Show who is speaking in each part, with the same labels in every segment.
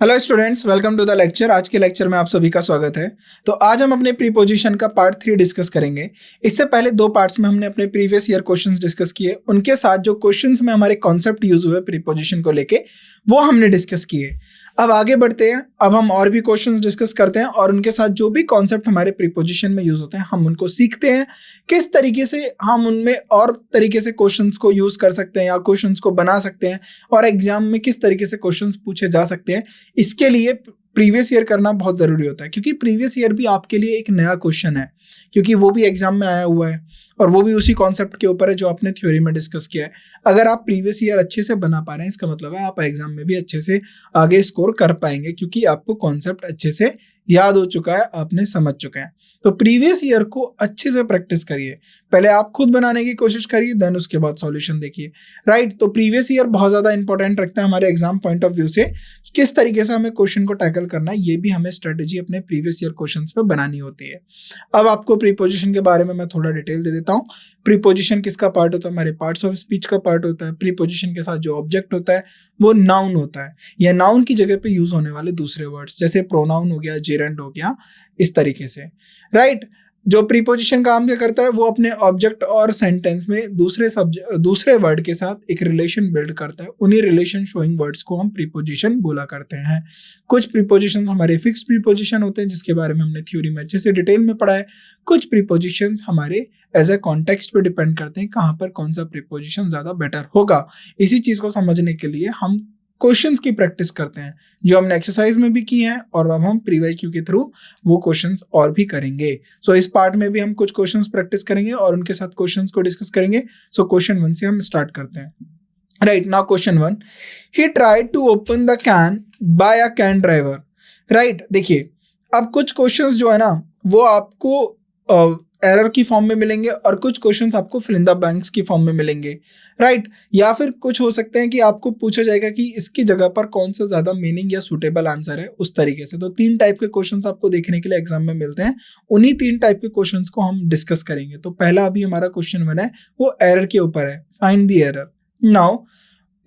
Speaker 1: Hello students, welcome to the lecture. आज के lecture में आप सभी का स्वागत है। तो आज हम अपने प्रीपोजिशन का पार्ट 3 डिस्कस करेंगे। इससे पहले दो पार्ट्स में हमने अपने प्रीवियस ईयर क्वेश्चंस डिस्कस किए, उनके साथ जो क्वेश्चंस में हमारे कॉन्सेप्ट यूज हुए प्रीपोजिशन को लेके वो हमने डिस्कस किए। अब आगे बढ़ते हैं। अब हम और भी क्वेश्चंस डिस्कस करते हैं और उनके साथ जो भी कॉन्सेप्ट हमारे प्रीपोजिशन में यूज होते हैं हम उनको सीखते हैं, किस तरीके से हम उनमें और तरीके से क्वेश्चंस को यूज कर सकते हैं या क्वेश्चंस को बना सकते हैं और एग्जाम में किस तरीके से क्वेश्चंस पूछे जा सकते हैं। इसके लिए प्रीवियस ईयर करना बहुत ज़रूरी होता है, क्योंकि प्रीवियस ईयर भी आपके लिए एक नया क्वेश्चन है, क्योंकि वो भी एग्जाम में आया हुआ है और वो भी उसी कॉन्सेप्ट के ऊपर है जो आपने थ्योरी में डिस्कस किया है। अगर आप प्रीवियस ईयर अच्छे से बना पा रहे हैं, इसका मतलब है आप एग्जाम में भी अच्छे से आगे स्कोर कर पाएंगे, क्योंकि आपको कॉन्सेप्ट अच्छे से याद हो चुका है, आपने समझ चुके हैं। तो प्रीवियस ईयर को अच्छे से प्रैक्टिस करिए। पहले आप खुद बनाने की कोशिश करिए, देन उसके बाद सॉल्यूशन देखिए। राइट, तो प्रीवियस ईयर बहुत ज़्यादा इंपॉर्टेंट रखता है हमारे एग्जाम पॉइंट ऑफ व्यू से। किस तरीके से हमें क्वेश्चन को टैकल करना है, ये भी हमें स्ट्रेटेजी अपने प्रीवियस ईयर क्वेश्चंस पे बनानी होती है। अब आपको प्रीपोजिशन के बारे में मैं थोड़ा डिटेल दे देता हूँ। प्रीपोजिशन किसका पार्ट होता है? हमारे पार्ट्स ऑफ स्पीच का पार्ट होता है। प्रीपोजिशन के साथ जो ऑब्जेक्ट होता है वो नाउन होता है, या नाउन की जगह पे यूज होने वाले दूसरे वर्ड्स, जैसे प्रोनाउन हो गया, जेरेंड हो गया, इस तरीके से। राइट, जो प्रीपोजिशन काम क्या करता है, वो अपने ऑब्जेक्ट और सेंटेंस में दूसरे वर्ड के साथ एक रिलेशन बिल्ड करता है। उन्हीं रिलेशन शोइंग वर्ड्स को हम प्रीपोजिशन बोला करते हैं। कुछ प्रीपोजिशन हमारे फिक्स प्रीपोजिशन होते हैं, जिसके बारे में हमने थ्योरी में अच्छे से डिटेल में पढ़ा है। कुछ प्रीपोजिशन हमारे एज ए कॉन्टेक्स्ट पे डिपेंड करते हैं, कहाँ पर कौन सा प्रीपोजिशन ज्यादा बेटर होगा। इसी चीज को समझने के लिए हम क्वेश्चंस की प्रैक्टिस करते हैं, जो हमने एक्सरसाइज में भी की है और अब हम प्रीवाईक्यू के थ्रू वो क्वेश्चंस और भी करेंगे। सो इस पार्ट में भी हम कुछ क्वेश्चंस प्रैक्टिस करेंगे और उनके साथ क्वेश्चंस को डिस्कस करेंगे। सो क्वेश्चन 1 से हम स्टार्ट करते हैं। Right, now question 1, he tried to open the can by a can driver. Right, देखिए अब कुछ क्वेश्चंस जो है ना वो आपको एरर की फॉर्म में मिलेंगे और कुछ क्वेश्चंस आपको फिल इन द ब्लैंक्स की फॉर्म में मिलेंगे। राइट, या फिर कुछ हो सकते हैं कि आपको पूछा जाएगा कि इसकी जगह पर कौन सा ज्यादा मीनिंग या सूटेबल आंसर है, उस तरीके से। तो 3 टाइप के क्वेश्चंस आपको देखने के लिए एग्जाम में मिलते हैं। उन्हीं 3 टाइप के क्वेश्चंस को हम डिस्कस करेंगे। तो पहला अभी हमारा क्वेश्चन 1 है, वो एरर के ऊपर है। Find the error. Now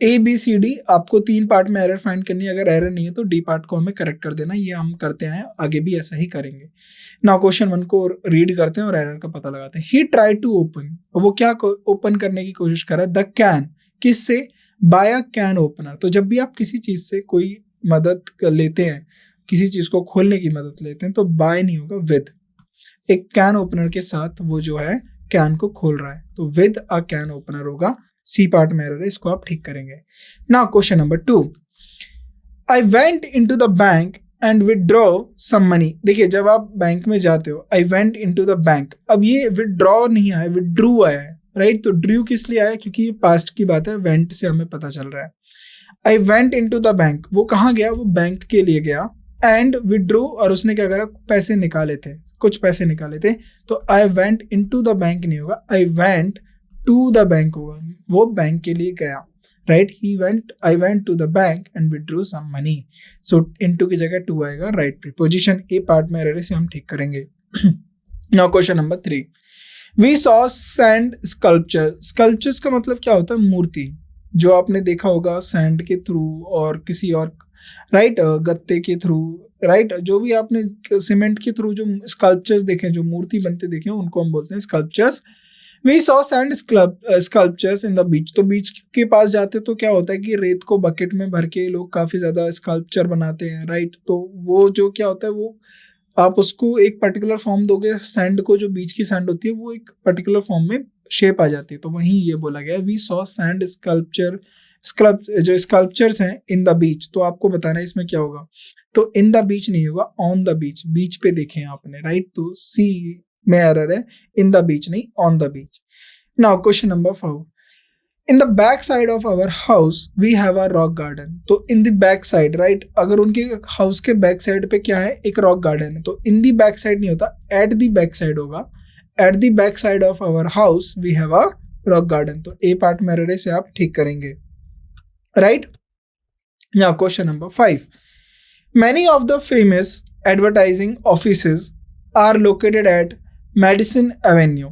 Speaker 1: ABCD आपको 3 पार्ट में एरर फाइंड करनी है। अगर एरर नहीं है तो D पार्ट को हमें करेक्ट कर देना। ये हम करते हैं, आगे भी ऐसा ही करेंगे। नाउ क्वेश्चन 1 को रीड करते हैं और एरर का पता लगाते हैं। ही ट्राई टू ओपन, वो क्या ओपन करने की कोशिश कर रहा है? द कैन, किससे? By a can opener. तो जब भी आप किसी चीज से कोई मदद लेते हैं, किसी चीज को खोलने की मदद लेते हैं, तो बाय नहीं होगा, विद। एक कैन ओपनर के साथ वो जो है कैन को खोल रहा है, तो विद अ कैन ओपनर होगा। सी पार्ट में एरर है, इसको आप ठीक करेंगे। Now question number 2, I went into the bank and withdraw some money. देखिए जब आप बैंक में जाते हो, I went into the bank, अब ये विदड्रॉ नहीं आया, विदड्रू आया है। राइट, तो ड्रू किस लिए आया? क्योंकि ये पास्ट की बात है, वेंट से हमें पता चल रहा है। आई वेंट इनटू द बैंक, वो कहाँ गया? वो बैंक के लिए गया। एंड विदड्रू, और उसने क्या करा? पैसे निकाले थे, कुछ पैसे निकाले थे। तो I went into the bank नहीं होगा, I went to the bank होगा, वो बैंक के लिए गया। Right, I went to the bank and withdrew some money. So into की जगह टू आएगा। Right preposition. ए पार्ट में एरर से हम ठीक करेंगे। Now question number 3, we saw sand sculpture. Sculptures का मतलब क्या होता है? मूर्ति, जो आपने देखा होगा सैंड के थ्रू और किसी और गत्ते के थ्रू। राइट, जो भी आपने सीमेंट के थ्रू जो स्कल्पचर्स देखे, जो मूर्ति बनते देखे, उनको हम बोलते हैं sculptures. We saw sand sculptures in the beach. तो बीच के पास जाते तो क्या होता है कि रेत को बकेट में भर के लोग काफी ज्यादा स्कल्पचर बनाते हैं। राइट, तो वो जो क्या होता है, वो आप उसको एक पर्टिकुलर फॉर्म दोगे सैंड को, जो बीच की सैंड होती है वो एक पर्टिकुलर फॉर्म में शेप आ जाती है। तो वहीं ये बोला गया वी सॉ सैंड जो स्कल्पचर्स हैं इन द बीच। तो आपको बताना है इसमें क्या होगा। तो इन द बीच नहीं होगा, ऑन द बीच। बीच पे देखें आपने। राइट, तो सी में एरर है, इन द बीच नहीं, on the beach. Now question number 4, in the back side of our house we have a rock garden. तो in the back side, right, अगर उनके हाउस के बैक साइड पे क्या है? एक रॉक गार्डन है। तो इन द बैक साइड नहीं होता, एट द बैक साइड होगा। At the back side of our house we have a rock garden. तो ए पार्ट में एरर से आप ठीक करेंगे। Right, now question number 5, many of the famous advertising offices are located at Madison avenue.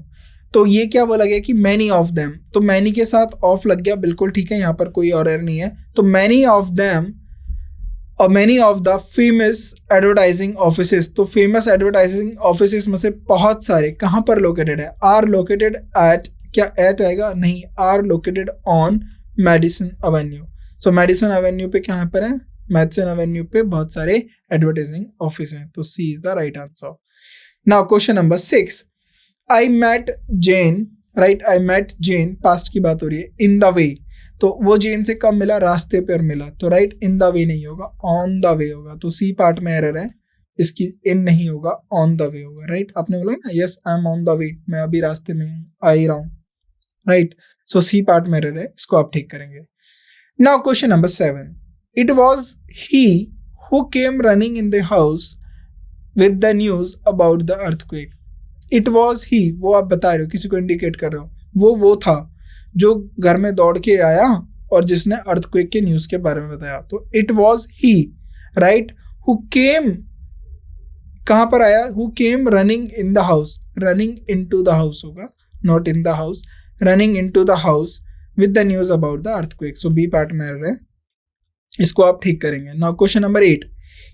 Speaker 1: तो ये क्या बोला गया कि मैनी ऑफ देम। तो मैनी के साथ ऑफ लग गया, बिल्कुल ठीक है, यहाँ पर कोई और एरर नहीं है। तो मैनी ऑफ देम और many of the famous advertising offices, तो फेमस एडवर्टाइजिंग ऑफिसेस में से बहुत सारे कहाँ पर लोकेटेड है, आर लोकेटेड एट, क्या एट आएगा, नहीं, are located on Madison avenue. So Madison avenue पे कहाँ पर है, मेडिसन एवेन्यू पे बहुत सारे एडवर्टाइजिंग ऑफिस हैं, तो C is the right answer. Now question number 6, I met Jane, right, I met Jane, past की बात हो रही है, इन द वे, तो वो जेन से कब मिला, रास्ते पर मिला, तो राइट इन द वे नहीं होगा, ऑन द वे होगा, तो सी पार्ट में एरर है, इसकी इन नहीं होगा, ऑन द वे होगा, राइट। आपने बोला ना yes I am on the way, मैं अभी रास्ते में हूँ, आ ही रहा हूँ, राइट। सो सी पार्ट में एरर है, इसको आप ठीक करेंगे। Now question number 7, it was he who came running in the house with the news about the earthquake. It was ही, वो आप बता रहे हो, किसी को इंडिकेट कर रहे हो, वो था जो घर में दौड़ के आया और जिसने अर्थक्वेक के न्यूज के बारे में बताया, तो it was he, right, who came, कहां पर आया, who came running in the house, running into the house होगा, not in the house, running into the house with the news about the earthquake, so B part में error है, इसको आप ठीक करेंगे। Now question number 8,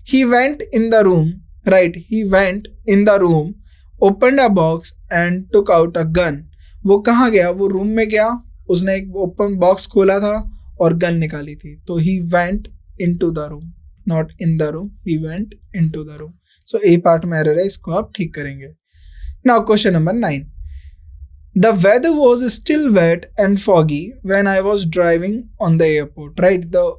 Speaker 1: he went in the room, right, he went in the room, opened a box and took out a gun, वो कहाँ गया, वो रूम में गया, उसने एक ओपन बॉक्स खोला था और गन निकाली थी, तो he went into the room, not in the room, he went into the room, so A part में एरर है, इसको आप ठीक करेंगे। Now question number 9, the weather was still wet and foggy when I was driving on the airport, right, the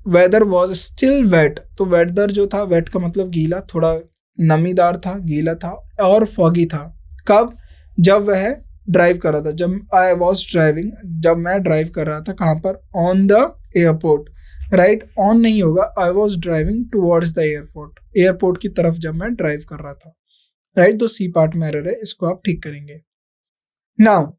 Speaker 1: weather was still wet, तो weather जो था, wait का मतलब गीला, थोड़ा नमीदार था, गीला था, और फॉगी था, कब, जब वह ड्राइव कर रहा था, जब आई वॉज ड्राइविंग, जब मैं ड्राइव कर रहा था, कहाँ पर, on the airport, right, on नहीं होगा, I was driving towards the airport, airport की तरफ जब मैं ड्राइव कर रहा था, राइट, तो सी पार्ट में एरर है, इसको आप ठीक करेंगे। नाउ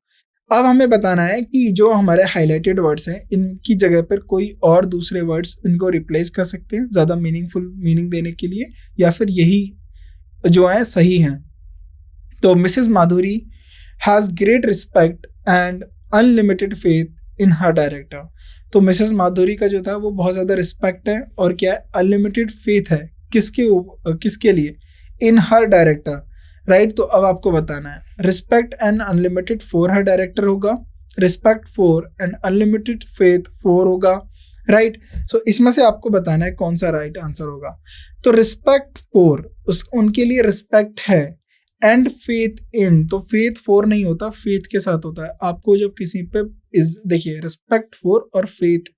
Speaker 1: अब हमें बताना है कि जो हमारे हाईलाइटेड वर्ड्स हैं, इनकी जगह पर कोई और दूसरे वर्ड्स इनको रिप्लेस कर सकते हैं ज़्यादा मीनिंगफुल मीनिंग देने के लिए, या फिर यही जो है सही हैं। तो Mrs Madhuri has great respect and unlimited faith in her director, तो मिसेस माधुरी का जो था वो बहुत ज़्यादा रिस्पेक्ट है और क्या है, अनलिमिटेड फेथ है, किसके लिए, इन हर डायरेक्टर, राइट। तो अब आपको बताना है, respect and unlimited for her director होगा, respect for and unlimited faith for होगा, राइट। सो इसमें से आपको बताना है कौन सा राइट आंसर होगा। तो रिस्पेक्ट फॉर, उनके लिए रिस्पेक्ट है, एंड फेथ इन, तो फेथ फॉर नहीं होता, फेथ के साथ होता है। आपको जब किसी पे देखिए, रिस्पेक्ट फॉर और फेथ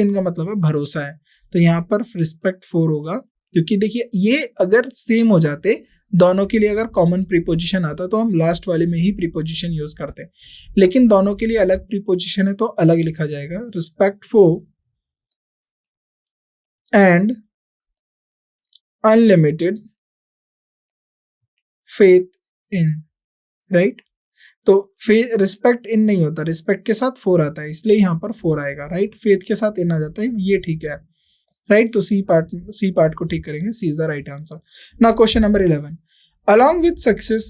Speaker 1: इन का मतलब है भरोसा है, तो यहाँ पर रिस्पेक्ट फॉर होगा, क्योंकि देखिए ये अगर सेम हो जाते दोनों के लिए, अगर कॉमन प्रीपोजिशन आता तो हम लास्ट वाले में ही प्रीपोजिशन यूज करते, लेकिन दोनों के लिए अलग प्रीपोजिशन है तो अलग लिखा जाएगा, respect for and unlimited faith in, right. तो रिस्पेक्ट इन नहीं होता, रिस्पेक्ट के साथ फोर आता है, इसलिए यहाँ पर फोर आएगा, राइट। फेथ के साथ इन आ जाता है, ये ठीक है, राइट। तो सी पार्ट को ठीक करेंगे, C is the right answer. Now question number 11, along with success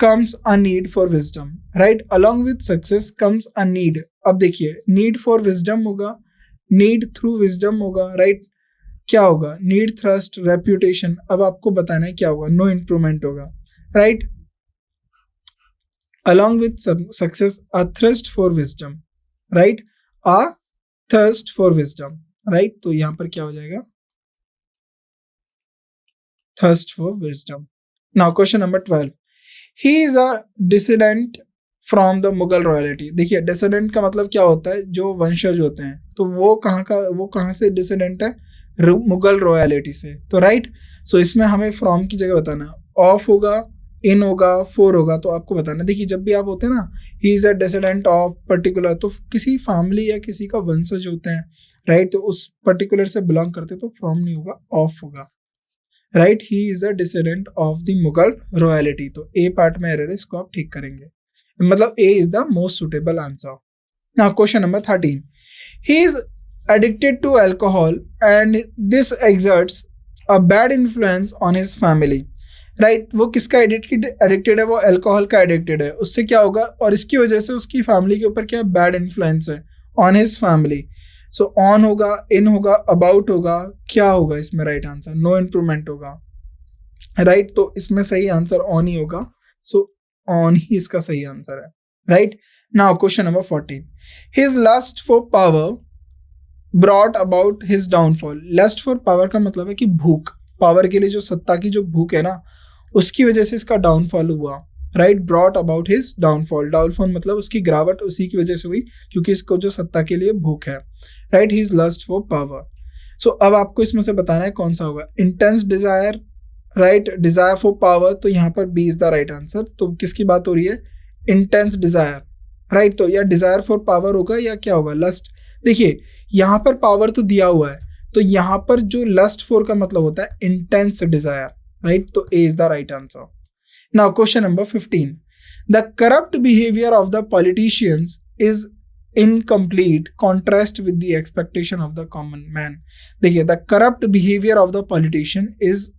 Speaker 1: comes a need for wisdom, right, along with success comes a need। अब देखिए, need for wisdom होगा, need through wisdom होगा, right, क्या होगा, need thrust reputation, अब आपको बताना है क्या होगा, नो इम्प्रूवमेंट होगा, right. Along with success a thrust for wisdom, right, a thirst for wisdom, right. तो यहां पर क्या हो जाएगा, thirst for wisdom. Now question number 12, he is a dissident from the Mughal royalty. देखिए, डिसिडेंट का मतलब क्या होता है, जो वंशज होते हैं, तो वो कहाँ से डिसिडेंट है, मुगल रॉयलिटी से, तो राइट। सो इसमें हमें फ्रॉम की जगह बताना, ऑफ होगा, इन होगा, फोर होगा, तो आपको बताना। देखिए, जब भी आप होते हैं ना, ही is a dissident of particular, तो किसी फैमिली या किसी का वंशज होते हैं, राइट, तो उस पर्टिकुलर से बिलोंग करते, तो फ्रॉम नहीं होगा, ऑफ होगा, right. He is a dissident of the Mughal royalty, तो ए पार्ट में एरर है, इसको आप ठीक करेंगे, मतलब A is the most suitable answer. Now question number 13, he is addicted to alcohol and this exerts a bad influence on his family, right। वो किसका एडिक्टेड है, वो अल्कोहल का एडिक्टेड है, उससे क्या होगा, और इसकी वजह से उसकी फैमिली के ऊपर क्या बैड इन्फ्लुएंस है, on his family, so on होगा, इन होगा, अबाउट होगा, क्या होगा इसमें राइट आंसर? नो इम्प्रूवमेंट होगा, राइट? तो इसमें सही आंसर ऑन ही होगा, सो ऑन ही इसका सही आंसर है, right? Now question number 14, his lust for power brought about his downfall. Lust for power का मतलब है कि भूख, पावर के लिए जो सत्ता की जो भूख है ना, उसकी वजह से इसका डाउनफॉल हुआ, right? Brought about his downfall, downfall मतलब उसकी गिरावट उसी की वजह से हुई क्योंकि इसको जो सत्ता के लिए भूख है, right? His lust for power. So अब आपको इसमें से बताना है कौन सा होगा। Intense desire, right? Desire for power, तो यहाँ पर B is the right answer. तो किसकी बात हो रही है? Intense desire, right? तो या डिजायर फॉर पावर होगा या क्या होगा? लस्ट। देखिए यहाँ पर पावर तो दिया हुआ है, तो यहाँ पर जो लस्ट फॉर का मतलब होता है इंटेंस डिजायर, राइट? तो A is the right answer. Now question number 15, the corrupt behaviour of the politicians is incomplete contrast with the expectation of the common man. देखिए the corrupt behaviour of the politician is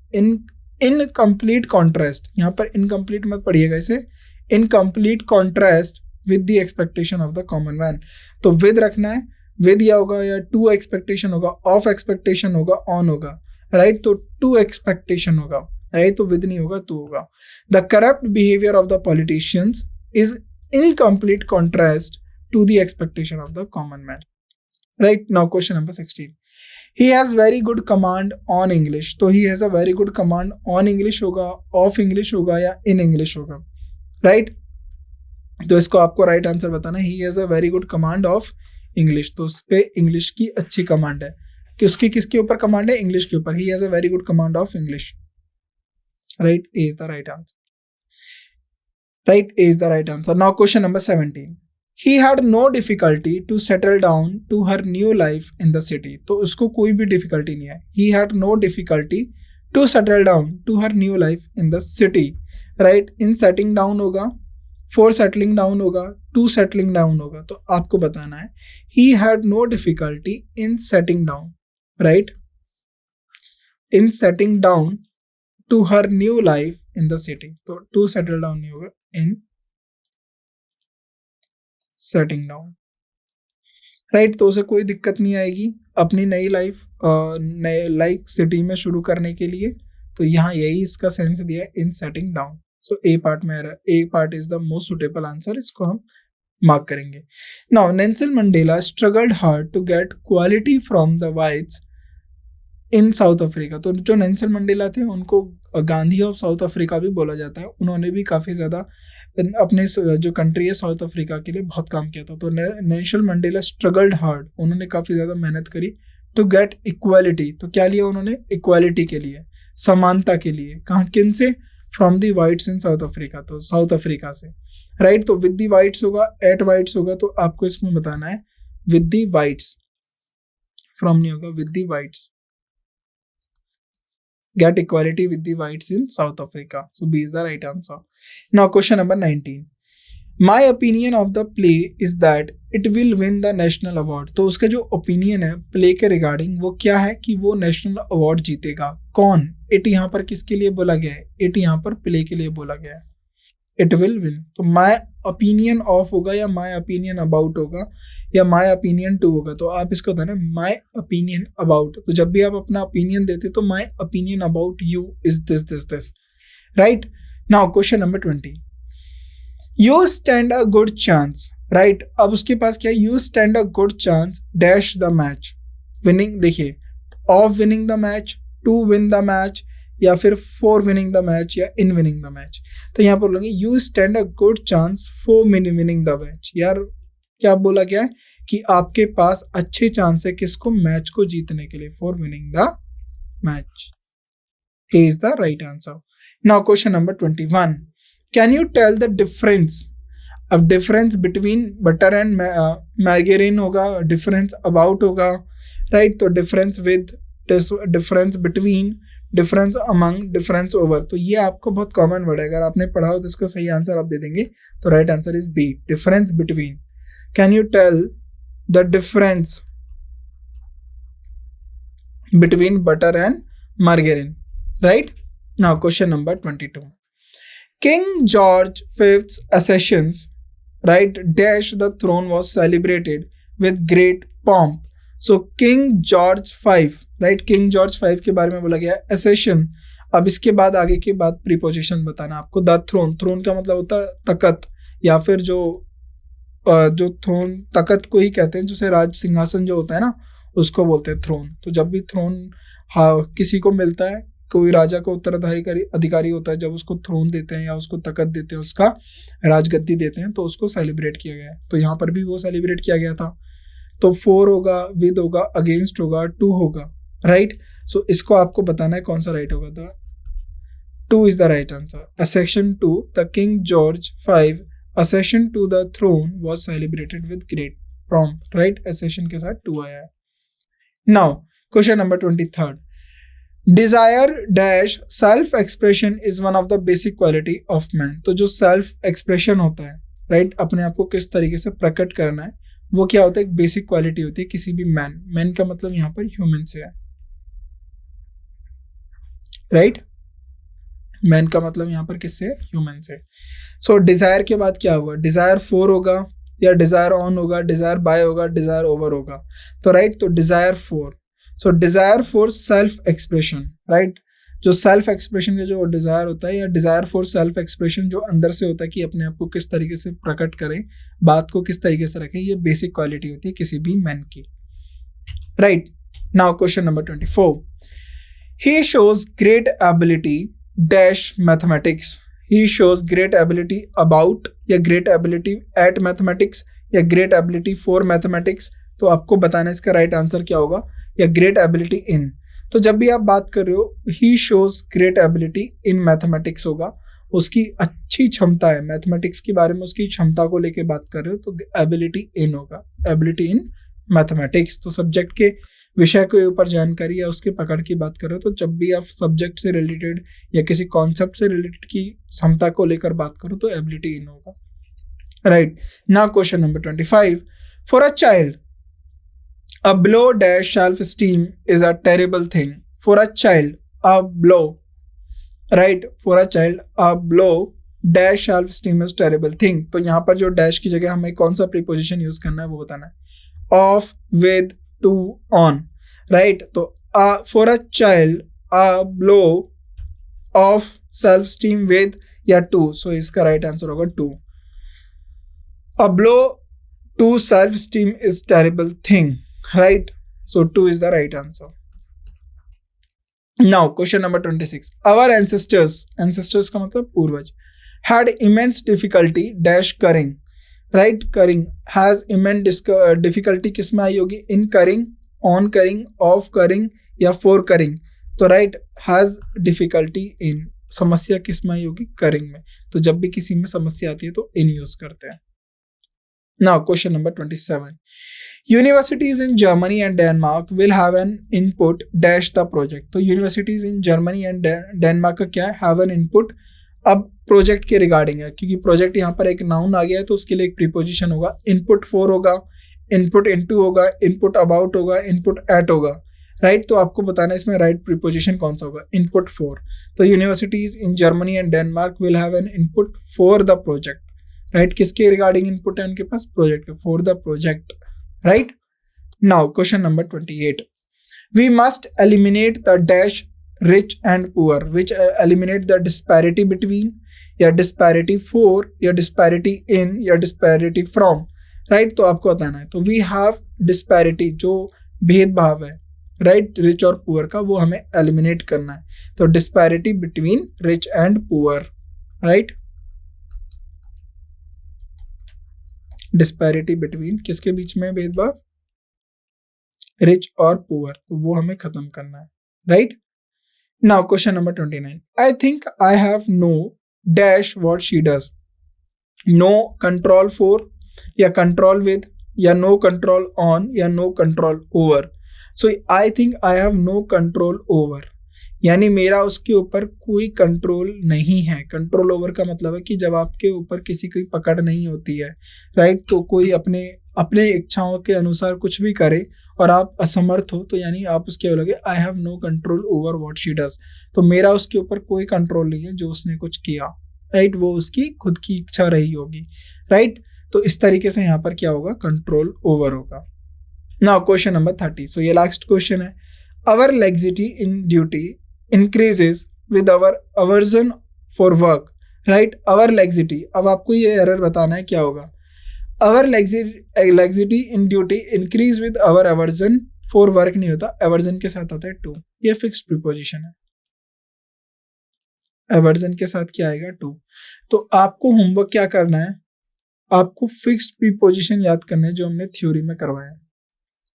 Speaker 1: incomplete contrast, यहाँ पर incomplete मत पढ़िएगा इसे, incomplete contrast with the expectation of the common man. तो with रखना है, with या होगा या टू एक्सपेक्टेशन होगा, ऑफ एक्सपेक्टेशन होगा, ऑन होगा, राइट? तो टू एक्सपेक्टेशन होगा, राइट? तो विद नहीं होगा, टू होगा। The corrupt behaviour of the politicians is incomplete contrast to the expectation of the common man, right? Now question number 16, he has very good command on English। तो he has a very good command on English होगा, off English होगा या in English होगा, right? तो इसको आपको right answer बताना है। he has a very good command of English, तो उस पे इंग्लिश की अच्छी कमांड है। कि उसकी किसके ऊपर कमांड है? इंग्लिश के ऊपर। he has a very good command of English, right? A is the right answer, right? A is the right answer. Now question number 17, he had no difficulty to settle down to her new life in the city। तो उसको कोई भी difficulty नहीं है। he had no difficulty to settle down to her new life in the city, right? in settling down होगा, for settling down होगा, to settling down होगा। तो आपको बताना है he had no difficulty in setting down, right? in setting down to her new life in the city। तो to settle down नहीं होगा, in setting down, राइट? तो उसे कोई दिक्कत नहीं आएगी अपनी नई लाइफ नए लाइक सिटी में शुरू करने के लिए। तो यहाँ यही इसका सेंस दिया है, in setting down. So A part में A part is the most suitable answer, इसको हम मार्क करेंगे। Now Nelson Mandela struggled hard to get quality from the whites in South Africa. तो जो नेल्सन मंडेला थे उनको गांधी ऑफ साउथ अफ्रीका भी बोला जाता है। उन्होंने भी काफ़ी ज़्यादा अपने जो कंट्री है साउथ अफ्रीका के लिए बहुत काम किया था। तो नेल्सन मंडेला स्ट्रगल्ड हार्ड, उन्होंने काफ़ी ज़्यादा मेहनत करी टू गेट इक्वालिटी। तो क्या लिया उन्होंने? इक्वालिटी के लिए, समानता के लिए। कहाँ, किन से? From the whites in South Africa, तो साउथ अफ्रीका से, राइट? तो विद दी वाइट्स होगा, एट वाइट्स होगा, तो आपको इसमें बताना है विद दी वाइट्स, फ्रॉम नहीं होगा, with the whites. Get equality with the whites in South Africa. So B is the right answer. Now question number 19. My opinion of the play is that it will win the national award। तो उसका जो opinion है play के regarding वो क्या है कि वो नेशनल अवार्ड जीतेगा। कौन? इट यहाँ पर किसके लिए बोला गया है? इट यहाँ पर प्ले के लिए बोला गया है, इट विल विन। तो माई ओपिनियन ऑफ होगा या माई ओपिनियन अबाउट होगा या माई ओपिनियन टू होगा। तो आप इसको बताना माई ओपिनियन अबाउट। तो जब भी आप अपना ओपिनियन देते तो my opinion about you is this this this, right? Now question number 20, you stand a good chance, right? अब उसके पास क्या है? You stand a good chance dash the match, winning. देखिए of winning the match, to win the match, या फिर for winning the match या in winning the match. तो यहाँ पर बोलेंगे you stand a good chance for winning the match. यार क्या बोला गया है कि आपके पास अच्छे चांस है किसको? मैच को जीतने के लिए, for winning the match. A is the right answer. Now question number 21, can you tell the difference? अब difference between butter and margarine होगा, डिफरेंस अबाउट होगा, राइट? तो difference with, difference between, difference among, difference over. तो ये आपको बहुत common word है, अगर आपने पढ़ा हो तो इसका सही आंसर आप दे देंगे। तो right answer is B, difference between. Can you tell the difference between butter and margarine, right? Now question number 22, King George fifth accessions, right, dash the throne was celebrated with great pomp। So king George 5, right, king George 5 के बारे में बोला गया है assertion. अब इसके बाद आगे के बाद प्रीपोजिशन बताना आपको। द थ्रोन, थ्रोन का मतलब होता है तख्त, या फिर जो थ्रोन, तख्त को ही कहते हैं, जिसे राज सिंहासन जो होता है ना, उसको बोलते हैं थ्रोन। तो जब भी थ्रोन किसी को मिलता है, कोई राजा का उत्तराधिकारी अधिकारी होता है, जब उसको थ्रोन देते हैं या उसको तख्त देते हैं, उसका राजगद्दी देते हैं, तो उसको सेलिब्रेट किया गया है। तो यहाँ पर भी वो सेलिब्रेट किया गया था। तो 4 होगा, विद होगा, अगेंस्ट होगा, टू होगा, राइट। सो इसको आपको बताना है कौन सा राइट होगा। The 2 is the right answer. Section 2, the king George 5 accession to the throne was celebrated with great pomp, right? accession के साथ 2 आया है। Now question number 23, desire dash self expression is one of the basic quality of man। तो जो self expression होता है, right, अपने आप को किस तरीके से प्रकट करना है, वो क्या होता है, एक बेसिक क्वालिटी होती है किसी भी मैन का मतलब यहाँ पर ह्यूमन से है, राइट, मैन का मतलब यहाँ पर किससे है, ह्यूमन से। सो डिजायर के बाद क्या होगा, डिजायर 4 होगा, या डिजायर ऑन होगा, डिजायर बाय होगा, डिजायर ओवर होगा। तो राइट, तो desire 4। So desire for self expression, right, जो सेल्फ एक्सप्रेशन का जो डिजायर होता है, या डिजायर फॉर सेल्फ एक्सप्रेशन जो अंदर से होता है कि अपने आप को किस तरीके से प्रकट करें, बात को किस तरीके से रखें, ये बेसिक क्वालिटी होती है किसी भी मैन की, right. Now question number 24, he shows great ability dash mathematics. He shows great ability about, या great ability at mathematics, या great ability for mathematics। तो आपको बताना है इसका राइट आंसर क्या होगा, या great ability in। तो जब भी आप बात कर रहे हो, he shows great ability in mathematics होगा, उसकी अच्छी क्षमता है, मैथमेटिक्स के बारे में उसकी क्षमता को लेके बात कर रहे हो, तो ability in होगा, ability in mathematics। तो सब्जेक्ट के विषय के ऊपर जानकारी या उसके पकड़ की बात करो, तो जब भी आप सब्जेक्ट से रिलेटेड या किसी कॉन्सेप्ट से रिलेटेड की क्षमता को लेकर बात करो, तो एबिलिटी इन होगा, right. Now question number 25, for a child a blow dash self esteem is a terrible thing. For a child a blow, right, for a child a blow dash self esteem is terrible thing. तो यहाँ पर जो dash की जगह हमें कौन सा preposition use करना है वो बताना है, of, with, to, on, right. तो for a child a blow of self esteem with, या टू, सो इसका राइट आंसर होगा 2। A blow to self esteem is terrible thing, right, so 2 is the right answer. Now question number 26, our ancestors का मतलब पूर्वज, had immense difficulty dash carrying, right, carrying, has immense difficulty किस में आई होगी, इन करिंग, on करिंग, of करिंग, या for करिंग। तो right, has difficulty in, समस्या किस में आई होगी, करिंग में। तो जब भी किसी में समस्या आती है तो इन यूज करते हैं। Now question number 27, universities in Germany and Denmark will have an input dash the project. तो universities in Germany and Denmark का क्या है, हैव एन इनपुट। अब प्रोजेक्ट के रिगार्डिंग है, क्योंकि प्रोजेक्ट यहाँ पर एक नाउन आ गया है, तो उसके लिए एक प्रीपोजिशन होगा, इनपुट फॉर होगा, इनपुट इनटू होगा, इनपुट अबाउट होगा, इनपुट एट होगा, राइट। तो आपको बताना है इसमें राइट प्रीपोजिशन कौन सा होगा, इनपुट फॉर। तो universities in Germany and Denmark will have an input for the project, right, किसके रिगार्डिंग इनपुट है उनके पास, project, for the project, right. Now question number 28, we must eliminate the dash rich and poor, which eliminate the disparity between, या disparity for, या disparity in, या disparity from, right। तो आपको बताना है, तो we have disparity, जो भेदभाव है, right, rich और poor का, वो हमें eliminate करना है। तो disparity between rich and poor, right, disparity between किसके बीच में भेदभाव, rich और poor, तो वो हमें खत्म करना है, right। Now question number 29, I think I have no dash what she does। no control for, या control with, या no control on, या no control over। so I think I have no control over, यानी मेरा उसके ऊपर कोई control नहीं है। कंट्रोल ओवर का मतलब है कि जब आपके ऊपर किसी की पकड़ नहीं होती है, राइट, तो कोई अपने इच्छाओं के अनुसार कुछ भी करे और आप असमर्थ हो, तो यानी आप उसके बोलोगे I have no control over what she does. तो मेरा उसके ऊपर कोई कंट्रोल नहीं है जो उसने कुछ किया, राइट, वो उसकी खुद की इच्छा रही होगी, राइट। तो इस तरीके से यहाँ पर क्या होगा, कंट्रोल ओवर होगा, नाउ क्वेश्चन नंबर 30, सो ये लास्ट क्वेश्चन है। Our laxity in duty increases with our aversion for work, right. Our laxity, अब आपको ये एरर बताना है क्या होगा। Our laxity in duty increase with our aversion for work नहीं होता, अवर्जन के साथ आता है टू, ये फिक्स्ड प्रीपोजिशन है। अवर्जन के साथ क्या आएगा, टू। तो आपको होमवर्क क्या करना है, आपको फिक्स्ड प्रीपोजिशन याद करना है जो हमने थ्योरी में करवाया है।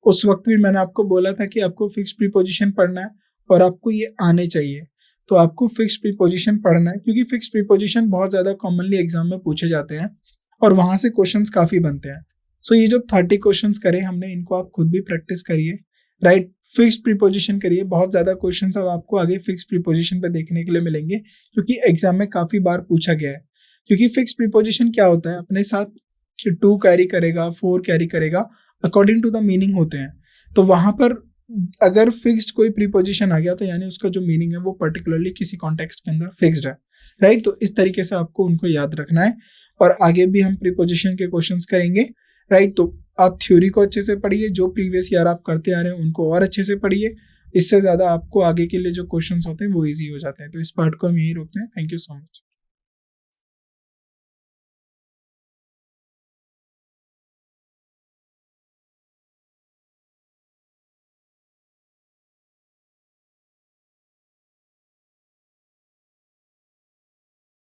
Speaker 1: उस वक्त भी मैंने आपको बोला था कि आपको फिक्स्ड प्रीपोजिशन पढ़ना है और आपको ये आने चाहिए, तो आपको फिक्स्ड प्रीपोजिशन पढ़ना है, क्योंकि फिक्स्ड प्रीपोजिशन बहुत ज़्यादा कॉमनली एग्जाम में पूछे जाते हैं और वहाँ से क्वेश्चंस काफ़ी बनते हैं। सो ये जो 30 क्वेश्चंस करे हमने, इनको आप खुद भी प्रैक्टिस करिए, राइट। फिक्स्ड प्रीपोजिशन करिए, बहुत ज़्यादा क्वेश्चंस अब आपको आगे फिक्स्ड प्रीपोजिशन पे देखने के लिए मिलेंगे, क्योंकि एग्जाम में काफ़ी बार पूछा गया है। क्योंकि फिक्स्ड प्रीपोजिशन क्या होता है, अपने साथ 2 कैरी करेगा, 4 कैरी करेगा, अकॉर्डिंग टू द मीनिंग होते हैं। तो वहाँ पर अगर फिक्स्ड कोई प्रीपोजिशन आ गया तो यानी उसका जो मीनिंग है वो पर्टिकुलरली किसी कॉन्टेक्स्ट के अंदर फिक्स्ड है, राइट। तो इस तरीके से आपको उनको याद रखना है और आगे भी हम प्रीपोजिशन के क्वेश्चंस करेंगे, राइट। तो आप थ्योरी को अच्छे से पढ़िए, जो प्रीवियस ईयर आप करते आ रहे हैं उनको और अच्छे से पढ़िए, इससे ज़्यादा आपको आगे के लिए जो क्वेश्चंस होते हैं वो ईजी हो जाते हैं। तो इस पार्ट को हम यहीं रोकते हैं। Thank you so much.